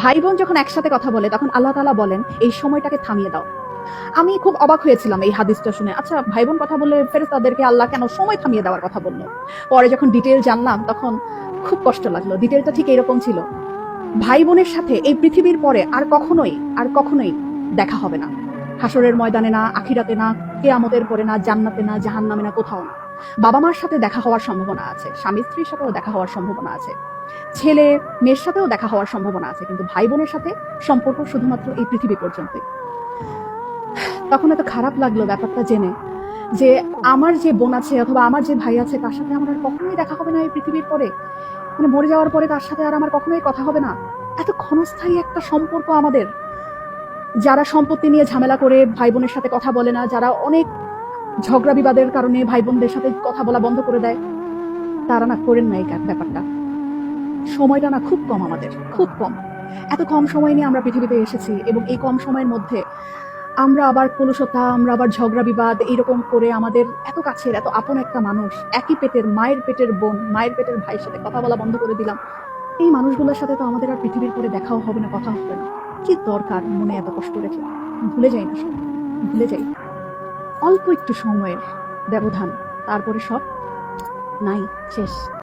ভাই বোন যখন একসাথে কথা বলে তখন আল্লাহ তাআলা বলেন এই সময়টাকে থামিয়ে দাও। আমি খুব অবাক হয়েছিলাম এই হাদিসটা শুনে। আচ্ছা, ভাই বোন কথা বললে ফেরেশতাদেরকে আল্লাহ কেন সময় থামিয়ে দেওয়ার কথা বলল? পরে যখন ডিটেইল জানলাম তখন খুব কষ্ট লাগলো। ডিটেইলটা ঠিক এরকম ছিল। ভাই বোনের সাথে এই পৃথিবীর পরে আর কখনোই দেখা হবে না। হাসরের ময়দানে না, আখিরাতে না, কিয়ামতের পরে না, জান্নাতে না, জাহান্নামে না, কোথাও না। বাবা মার সাথে দেখা হওয়ার সম্ভাবনা আছে, স্বামী স্ত্রীর সাথেও দেখা হওয়ার সম্ভাবনা আছে, ছেলে মেয়ের সাথেও দেখা হওয়ার সম্ভাবনা আছে, কিন্তু ভাই বোনের সাথে সম্পর্ক শুধুমাত্র এই পৃথিবী পর্যন্তই। তখন এত খারাপ লাগলো ব্যাপারটা জেনে যে আমার যে বোন আছে অথবা আমার যে ভাই আছে তার সাথে আমার আর কখনোই দেখা হবে না এই পৃথিবীর পরে। মানে মরে যাওয়ার পরে তার সাথে আর আমার কখনোই কথা হবে না। এত ক্ষণস্থায়ী একটা সম্পর্ক আমাদের। যারা সম্পত্তি নিয়ে ঝামেলা করে ভাই বোনের সাথে কথা বলে না, যারা অনেক ঝগড়া বিবাদের কারণে ভাই বোনদের সাথে কথা বলা বন্ধ করে দেয়, তারা না করেন না এই ব্যাপারটা। সময়টা না খুব কম আমাদের, খুব কম। এত কম সময় নিয়ে আমরা পৃথিবীতে এসেছি এবং এই কম সময়ের মধ্যে আমরা আবার কলুষতা, আমরা আবার ঝগড়া বিবাদ এরকম করে আমাদের এত কাছের এত আপন একটা মানুষ, একই পেটের মায়ের পেটের বোন, মায়ের পেটের ভাইয়ের সাথে কথা বলা বন্ধ করে দিলাম। এই মানুষগুলোর সাথে তো আমাদের আর পৃথিবীর পরে দেখাও হবে না, কথা হবে না। কি দরকার মনে এত কষ্ট রেখে? ভুলে যাই না সব, ভুলে যাই। অল্প একটু সময়ের ব্যবধান, তারপরে সব নাই, শেষ।